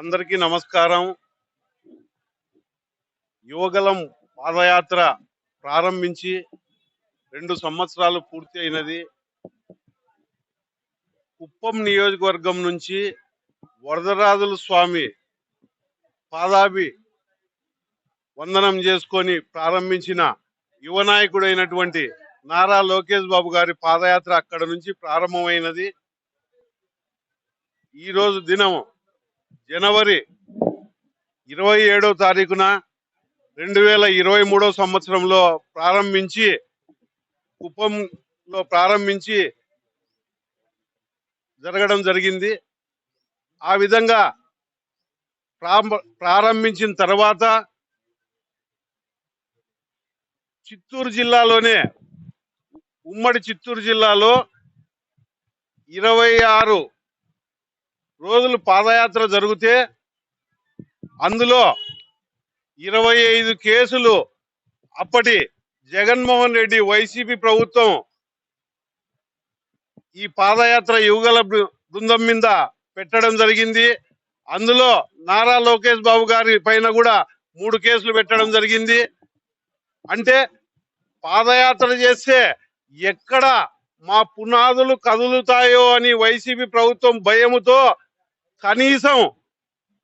అందరికీ నమస్కారం. యువగలం పాదయాత్ర ప్రారంభించి 2 సంవత్సరాలు పూర్తి అయినది. కుప్పం నియోజకవర్గం నుంచి వరదరాజుల స్వామి పాదాభి వందనం చేసుకొని ప్రారంభించిన యువ నాయకుడైనటువంటి నారా లోకేష్ బాబు గారి పాదయాత్ర అక్కడ నుంచి ప్రారంభమైనది. ఈ రోజు దినం జనవరి 27వ తారీఖున 2023 సంవత్సరంలో కుప్పంలో ప్రారంభించి జరగడం జరిగింది. ఆ విధంగా ప్రారంభించిన తర్వాత చిత్తూరు జిల్లాలోనే ఉమ్మడి చిత్తూరు జిల్లాలో 26 రోజులు పాదయాత్ర జరిగితే అందులో 25 కేసులు అప్పటి జగన్మోహన్ రెడ్డి వైసీపీ ప్రభుత్వం ఈ పాదయాత్ర యువగల బృందం మీద పెట్టడం జరిగింది. అందులో నారా లోకేష్ బాబు గారి పైన కూడా 3 కేసులు పెట్టడం జరిగింది. అంటే పాదయాత్ర చేస్తే ఎక్కడ మా పునాదులు కదులుతాయో అని వైసీపీ ప్రభుత్వం భయముతో కనీసం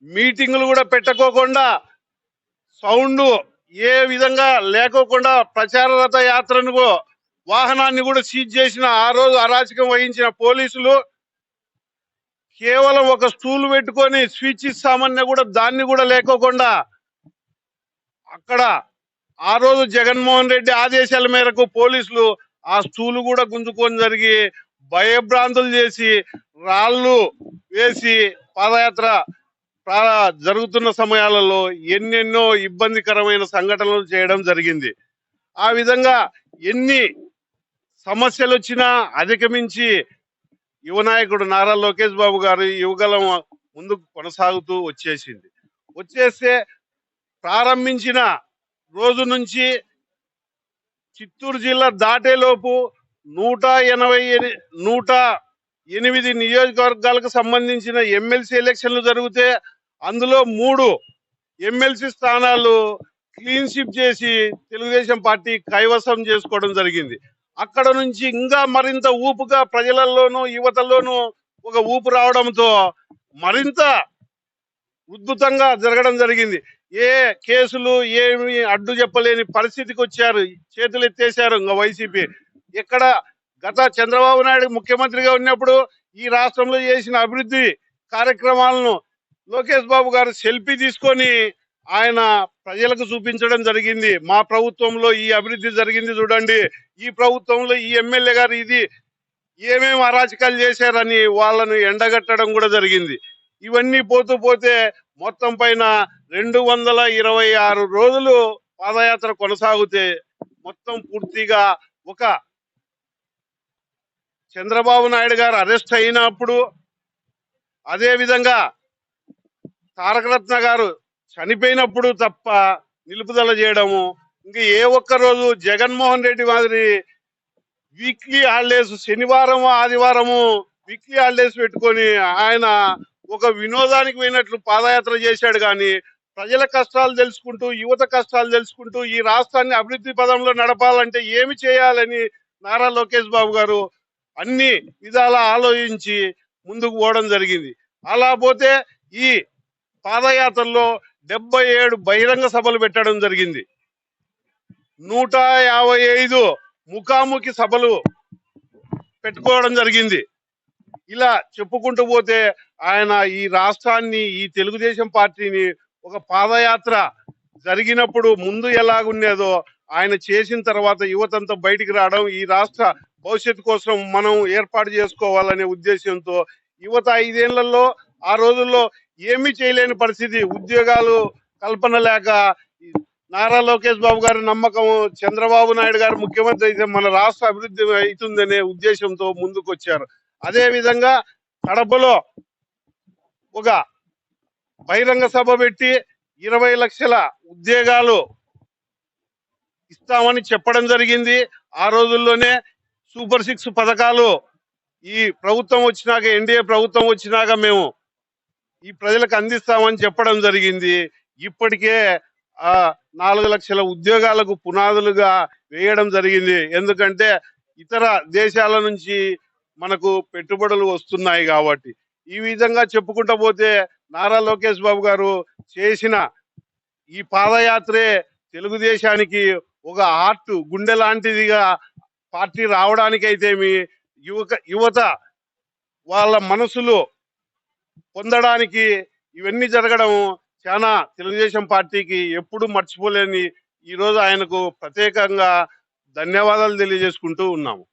మీటింగులు కూడా పెట్టుకోకుండా, సౌండ్ ఏ విధంగా లేకోకుండా ప్రచార రథ యాత్రను వాహనాన్ని కూడా సీజ్ చేసిన ఆ రోజు అరాచకం వహించిన పోలీసులు కేవలం ఒక స్టూల్ పెట్టుకొని స్విచ్ ఇస్తామన్నా కూడా దాన్ని కూడా లేకోకుండా అక్కడ ఆ రోజు జగన్మోహన్ రెడ్డి ఆదేశాల మేరకు పోలీసులు ఆ స్టూలు కూడా గుంజుకొని జరిగి భయభ్రాంతులు చేసి రాళ్ళు వేసి పాదయాత్ర జరుగుతున్న సమయాలలో ఎన్నెన్నో ఇబ్బందికరమైన సంఘటనలు చేయడం జరిగింది. ఆ విధంగా ఎన్ని సమస్యలు వచ్చినా అధిగమించి యువ నాయకుడు నారా లోకేష్ బాబు గారు యువగలం ముందుకు కొనసాగుతూ వచ్చేస్తే ప్రారంభించిన రోజు నుంచి చిత్తూరు జిల్లా దాటేలోపు 108 నియోజకవర్గాలకు సంబంధించిన ఎమ్మెల్సీ ఎలక్షన్లు జరిగితే అందులో 3 ఎమ్మెల్సీ స్థానాలు క్లీన్ స్వీప్ చేసి తెలుగుదేశం పార్టీ కైవసం చేసుకోవడం జరిగింది. అక్కడ నుంచి ఇంకా మరింత ఊపుగా ప్రజలలోనూ యువతలోనూ ఒక ఊపు రావడంతో మరింత ఉద్ధృతంగా జరగడం జరిగింది. ఏ కేసులు ఏమి అడ్డు చెప్పలేని పరిస్థితికి వచ్చారు, చేతులు ఎత్తేశారు. ఇంకా వైసీపీ ఎక్కడ గత చంద్రబాబు నాయుడు ముఖ్యమంత్రిగా ఉన్నప్పుడు ఈ రాష్ట్రంలో చేసిన అభివృద్ధి కార్యక్రమాలను లోకేష్ బాబు గారు సెల్ఫీ తీసుకొని ఆయన ప్రజలకు చూపించడం జరిగింది. మా ప్రభుత్వంలో ఈ అభివృద్ధి జరిగింది చూడండి, ఈ ప్రభుత్వంలో ఈ ఎమ్మెల్యే గారు ఇది ఏమేమి అరాచకాలు చేశారని వాళ్ళను ఎండగట్టడం కూడా జరిగింది. ఇవన్నీ పోతే మొత్తం పైన 226 రోజులు పాదయాత్ర కొనసాగితే మొత్తం పూర్తిగా ఒక చంద్రబాబు నాయుడు గారు అరెస్ట్ అయినప్పుడు, అదే విధంగా తారకరత్న గారు చనిపోయినప్పుడు తప్ప నిలుపుదల చేయడము, ఇంకా ఏ ఒక్క రోజు జగన్మోహన్ రెడ్డి మాదిరి వీక్లీ హాలిడేస్ శనివారం ఆదివారము వీక్లీ హాలిడేస్ పెట్టుకొని ఆయన ఒక వినోదానికి పోయినట్లు పాదయాత్ర చేశాడు. కానీ ప్రజల కష్టాలు తెలుసుకుంటూ, యువత కష్టాలు తెలుసుకుంటూ ఈ రాష్ట్రాన్ని అభివృద్ధి పదంలో నడపాలంటే ఏమి చేయాలని నారా లోకేష్ బాబు గారు అన్ని విధాలా ఆలోచించి ముందుకు పోవడం జరిగింది. అలా పోతే ఈ పాదయాత్రలో 77 బహిరంగ సభలు పెట్టడం జరిగింది. 155 ముఖాముఖి సభలు పెట్టుకోవడం జరిగింది. ఇలా చెప్పుకుంటూ పోతే ఆయన ఈ రాష్ట్రాన్ని, ఈ తెలుగుదేశం పార్టీని ఒక పాదయాత్ర జరిగినప్పుడు ముందు ఎలాగుండేదో ఆయన చేసిన తర్వాత యువతంతా బయటికి రావడం, ఈ రాష్ట్ర భవిష్యత్తు కోసం మనం ఏర్పాటు చేసుకోవాలనే ఉద్దేశంతో యువత 5 ఏళ్లలో ఆ రోజుల్లో ఏమీ చేయలేని పరిస్థితి, ఉద్యోగాలు కల్పన లేక నారా లోకేష్ బాబు గారి నమ్మకం చంద్రబాబు నాయుడు గారు ముఖ్యమంత్రి అయితే మన రాష్ట్ర అభివృద్ధి అవుతుందనే ఉద్దేశంతో ముందుకు వచ్చారు. అదే విధంగా కడపలో ఒక బహిరంగ సభ పెట్టి 20 లక్షల ఉద్యోగాలు ఇస్తామని చెప్పడం జరిగింది. ఆ రోజుల్లోనే సూపర్ 6 పథకాలు ఈ ప్రభుత్వం వచ్చినాక, ఎన్డీఏ ప్రభుత్వం వచ్చినాక మేము ఈ ప్రజలకు అందిస్తామని చెప్పడం జరిగింది. ఇప్పటికే ఆ 4 లక్షల ఉద్యోగాలకు పునాదులుగా వేయడం జరిగింది. ఎందుకంటే ఇతర దేశాల నుంచి మనకు పెట్టుబడులు వస్తున్నాయి కాబట్టి. ఈ విధంగా చెప్పుకుంటూ పోతే నారా లోకేష్ బాబు గారు చేసిన ఈ పాదయాత్రే తెలుగుదేశానికి ఒక హార్ట్, గుండె లాంటిదిగా పార్టీ రావడానికైతేమి, యువత వాళ్ళ మనసులు పొందడానికి ఇవన్నీ జరగడం చాలా తెలుగుదేశం పార్టీకి ఎప్పుడు మర్చిపోలేని ఈ రోజు ఆయనకు ప్రత్యేకంగా ధన్యవాదాలు తెలియజేసుకుంటూ ఉన్నాము.